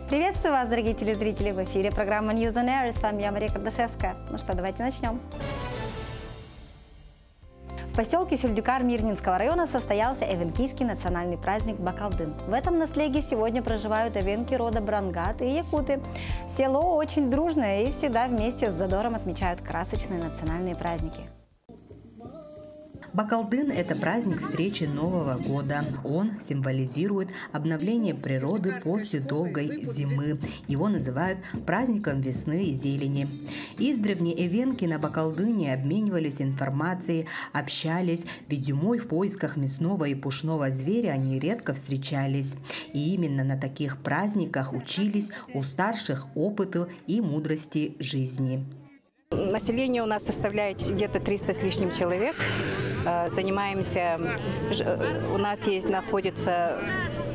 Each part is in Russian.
Приветствую вас, дорогие телезрители! В эфире программа News on Air. С вами я, Мария Кардашевская. Ну что, давайте начнем. В поселке Сюльдюкар Мирнинского района состоялся эвенкийский национальный праздник Бакалдын. В этом наследии сегодня проживают эвенки рода Брангат и якуты. Село очень дружное и всегда вместе с задором отмечают красочные национальные праздники. Бакалдын – это праздник встречи Нового года. Он символизирует обновление природы после долгой зимы. Его называют праздником весны и зелени. Издревле эвенки на Бакалдыне обменивались информацией, общались, ведь зимой в поисках мясного и пушного зверя они редко встречались. И именно на таких праздниках учились у старших опыту и мудрости жизни. Население у нас составляет где-то 300 с лишним человек. Занимаемся, у нас находится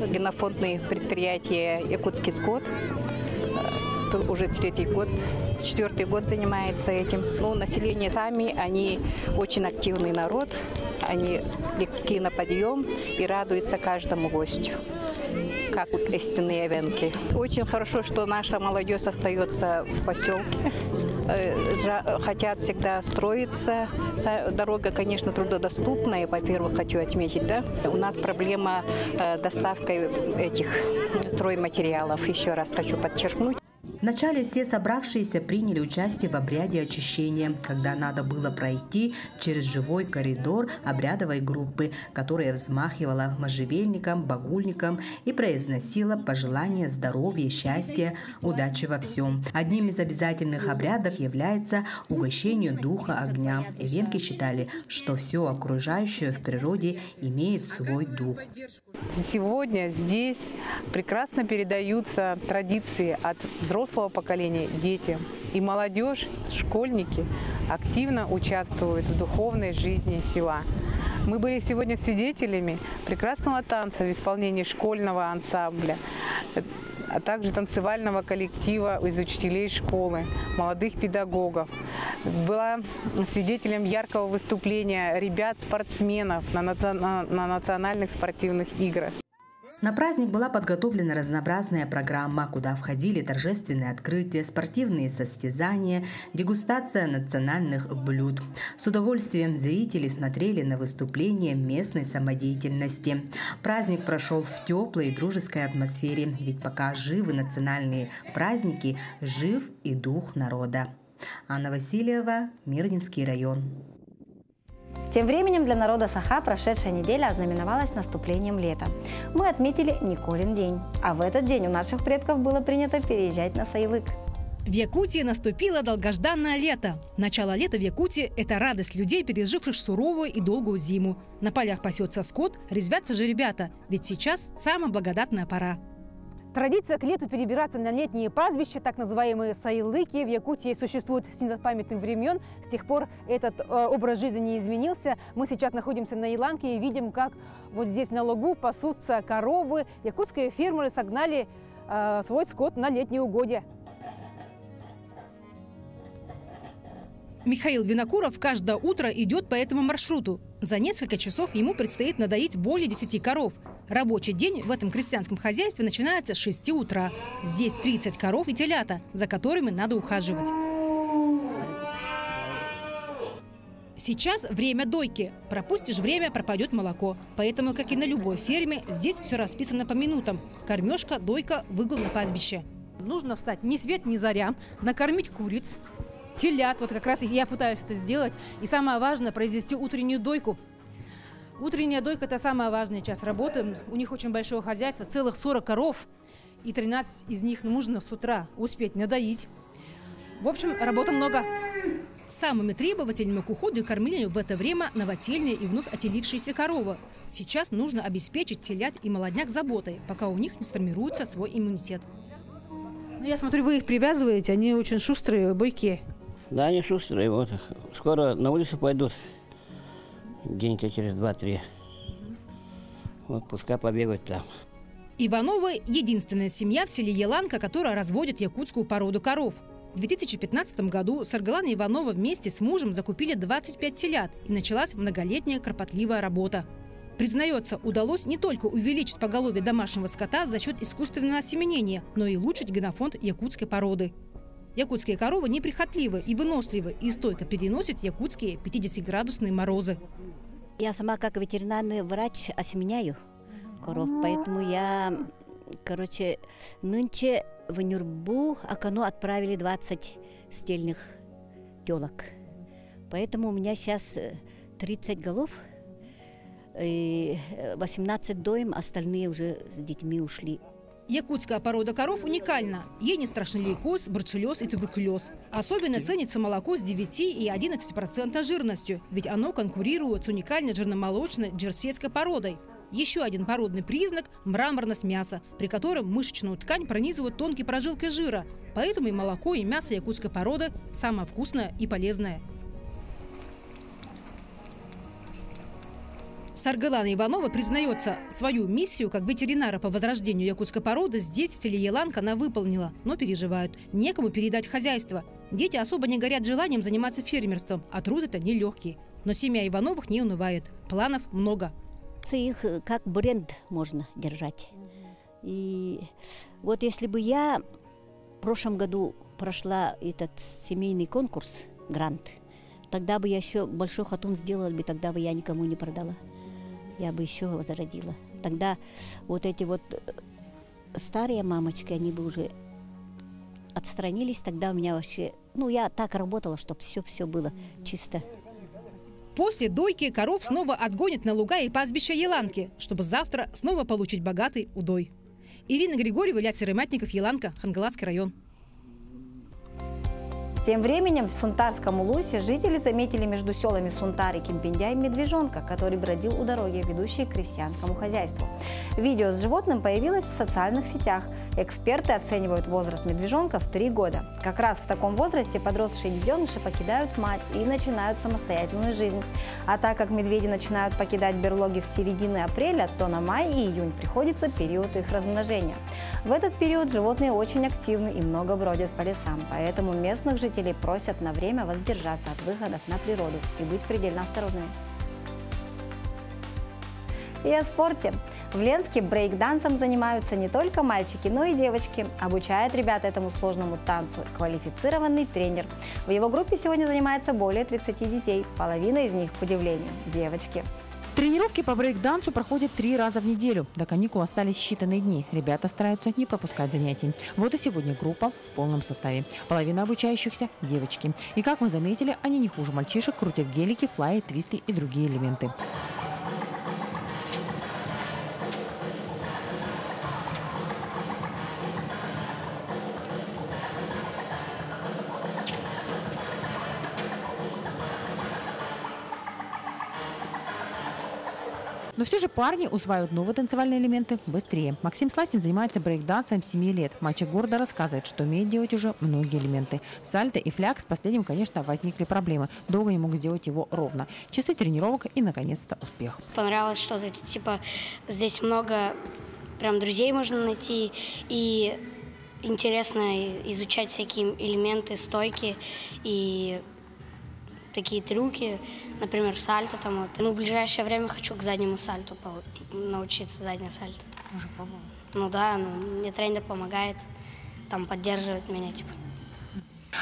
генофондное предприятие «Якутский скот». Уже четвертый год занимается этим. Население сами, они очень активный народ, они легки на подъем и радуются каждому гостю, как истинные эвенки. Очень хорошо, что наша молодежь остается в поселке. Хотят всегда строиться. Дорога, конечно, труднодоступная, во-первых, хочу отметить, да. У нас проблема доставкой этих стройматериалов, еще раз хочу подчеркнуть. Вначале все собравшиеся приняли участие в обряде очищения, когда надо было пройти через живой коридор обрядовой группы, которая взмахивала можжевельником, багульником и произносила пожелания здоровья, счастья, удачи во всем. Одним из обязательных обрядов является угощение духа огня. Эвенки считали, что все окружающее в природе имеет свой дух. Сегодня здесь прекрасно передаются традиции от взрослого поколения детям. И молодежь, школьники активно участвуют в духовной жизни села. Мы были сегодня свидетелями прекрасного танца в исполнении школьного ансамбля, а также танцевального коллектива из учителей школы, молодых педагогов. Была свидетелем яркого выступления ребят-спортсменов на национальных спортивных играх. На праздник была подготовлена разнообразная программа, куда входили торжественные открытия, спортивные состязания, дегустация национальных блюд. С удовольствием зрители смотрели на выступления местной самодеятельности. Праздник прошел в теплой и дружеской атмосфере, ведь пока живы национальные праздники, жив и дух народа. Анна Васильева, Мирнинский район. Тем временем для народа Саха прошедшая неделя ознаменовалась наступлением лета. Мы отметили Николин день, а в этот день у наших предков было принято переезжать на Сайлык. В Якутии наступило долгожданное лето. Начало лета в Якутии – это радость людей, переживших суровую и долгую зиму. На полях пасется скот, резвятся же ребята, ведь сейчас самая благодатная пора. Традиция к лету перебираться на летние пастбища, так называемые сайлыки, в Якутии существует с незапамятных времен. С тех пор этот образ жизни не изменился. Мы сейчас находимся на Иланке и видим, как вот здесь на лугу пасутся коровы. Якутские фермеры согнали свой скот на летние угодья. Михаил Винокуров каждое утро идет по этому маршруту. За несколько часов ему предстоит надоить более 10 коров. Рабочий день в этом крестьянском хозяйстве начинается с 6 утра. Здесь 30 коров и телята, за которыми надо ухаживать. Сейчас время дойки. Пропустишь время – пропадет молоко. Поэтому, как и на любой ферме, здесь все расписано по минутам. Кормежка, дойка, выгул на пастбище. Нужно встать ни свет, ни заря, накормить куриц, телят. Вот как раз я пытаюсь это сделать. И самое важное – произвести утреннюю дойку. Утренняя дойка – это самая важная часть работы. У них очень большое хозяйство, целых 40 коров. И 13 из них нужно с утра успеть надоить. В общем, работы много. Самыми требовательными к уходу и кормлению в это время новотельные и вновь отелившиеся коровы. Сейчас нужно обеспечить телят и молодняк заботой, пока у них не сформируется свой иммунитет. Ну, я смотрю, вы их привязываете, они очень шустрые, бойкие. Да, они шустрые. Вот. Скоро на улицу пойдут. День-то через 2-3. Вот пускай побегают там. Ивановы – единственная семья в селе Еланка, которая разводит якутскую породу коров. В 2015 году Саргалан и Иванова вместе с мужем закупили 25 телят, и началась многолетняя кропотливая работа. Признается, удалось не только увеличить поголовье домашнего скота за счет искусственного осеменения, но и улучшить генофонд якутской породы. Якутские коровы неприхотливы и выносливы и стойко переносят якутские 50-градусные морозы. Я сама как ветеринарный врач осеменяю коров, поэтому я, нынче в Нюрбу Акану отправили 20 стельных телок. Поэтому у меня сейчас 30 голов, и 18 доим, остальные уже с детьми ушли. Якутская порода коров уникальна. Ей не страшны лейкоз, бруцеллез и туберкулез. Особенно ценится молоко с 9 и 11% жирностью, ведь оно конкурирует с уникальной жирномолочной джерсийской породой. Еще один породный признак – мраморность мяса, при котором мышечную ткань пронизывают тонкой прожилкой жира. Поэтому и молоко, и мясо якутской породы самое вкусное и полезное. Саргалана Иванова признается, свою миссию как ветеринара по возрождению якутской породы здесь, в селе Еланка, она выполнила, но переживают. Некому передать хозяйство. Дети особо не горят желанием заниматься фермерством, а труд это нелегкий. Но семья Ивановых не унывает. Планов много. Их как бренд можно держать. И вот если бы я в прошлом году прошла этот семейный конкурс, грант, тогда бы я еще большой хатун сделала бы, тогда бы я никому не продала. Я бы еще возродила. Тогда вот эти вот старые мамочки, они бы уже отстранились. Тогда у меня вообще, я так работала, чтобы все было чисто. После дойки коров снова отгонят на луга и пастбища Еланки, чтобы завтра снова получить богатый удой. Ирина Григорьева, Илья Сыромятников, Еланка, Хангалатский район. Тем временем в Сунтарском улусе жители заметили между селами Сунтар и Кимпендяй медвежонка, который бродил у дороги, ведущей к крестьянскому хозяйству. Видео с животным появилось в социальных сетях. Эксперты оценивают возраст медвежонка в 3 года. Как раз в таком возрасте подросшие детеныши покидают мать и начинают самостоятельную жизнь. А так как медведи начинают покидать берлоги с середины апреля, то на май и июнь приходится период их размножения. В этот период животные очень активны и много бродят по лесам, поэтому местных жителей просят на время воздержаться от выходов на природу и быть предельно осторожными. И о спорте. В Ленске брейк-дансом занимаются не только мальчики, но и девочки. Обучает ребят этому сложному танцу квалифицированный тренер. В его группе сегодня занимается более 30 детей. Половина из них, к удивлению, девочки. Тренировки по брейк-дансу проходят 3 раза в неделю. До каникул остались считанные дни. Ребята стараются не пропускать занятий. Вот и сегодня группа в полном составе. Половина обучающихся – девочки. И как мы заметили, они не хуже мальчишек крутят гелики, флаи, твисты и другие элементы. Но все же парни усваивают новые танцевальные элементы быстрее. Максим Сласин занимается брейк-дансом 7 лет. Мальчик гордо рассказывает, что умеет делать уже многие элементы. Сальто и фляг с последним, конечно, возникли проблемы. Долго не мог сделать его ровно. Часы тренировок и, наконец-то, успех. Понравилось что-то, здесь много прям друзей можно найти. И интересно изучать всякие элементы, стойки и такие трюки, например, сальто там. В ближайшее время хочу к заднему сальту научиться, заднее сальто. Уже пробовала? Да, мне тренер помогает, там поддерживает меня,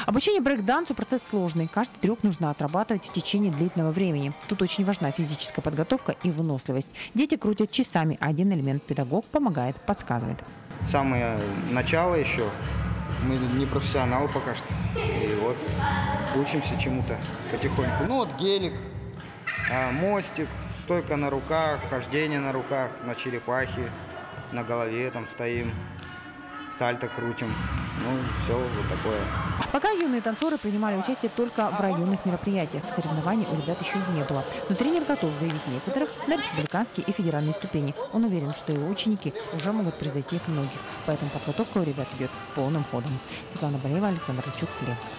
Обучение брейк-дансу – процесс сложный. Каждый трюк нужно отрабатывать в течение длительного времени. Тут очень важна физическая подготовка и выносливость. Дети крутят часами, а один элемент педагог помогает, подсказывает. Самое начало еще. Мы не профессионалы пока что. И вот учимся чему-то потихоньку. Гелик, мостик, стойка на руках, хождение на руках, на черепахе, на голове там стоим, сальто крутим. Все вот такое. Пока юные танцоры принимали участие только в районных мероприятиях. Соревнований у ребят еще не было. Но тренер готов заявить некоторых на республиканские и федеральные ступени. Он уверен, что его ученики уже могут превзойти их многих. Поэтому подготовка у ребят идет полным ходом. Светлана Болеева, Александр Ильчук, Ленск.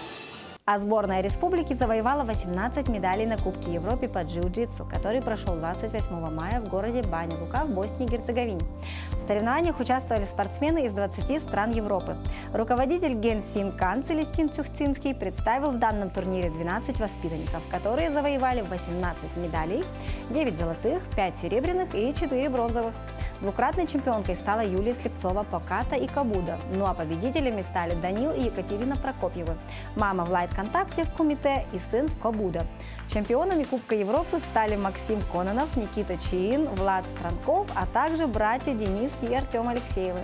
А сборная республики завоевала 18 медалей на Кубке Европы по джиу-джитсу, который прошел 28 мая в городе Баня-Лука в Боснии и Герцеговине. В соревнованиях участвовали спортсмены из 20 стран Европы. Руководитель Гельсинкан Целестин Цюхцинский представил в данном турнире 12 воспитанников, которые завоевали 18 медалей, 9 золотых, 5 серебряных и 4 бронзовых. Двукратной чемпионкой стала Юлия Слепцова по ката и кабуда. Ну а победителями стали Данил и Екатерина Прокопьевы, мама в лайт-контакте в кумите и сын в кабуда. Чемпионами Кубка Европы стали Максим Кононов, Никита Чиин, Влад Странков, а также братья Денис и Артем Алексеевы.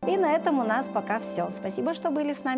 И на этом у нас пока все. Спасибо, что были с нами.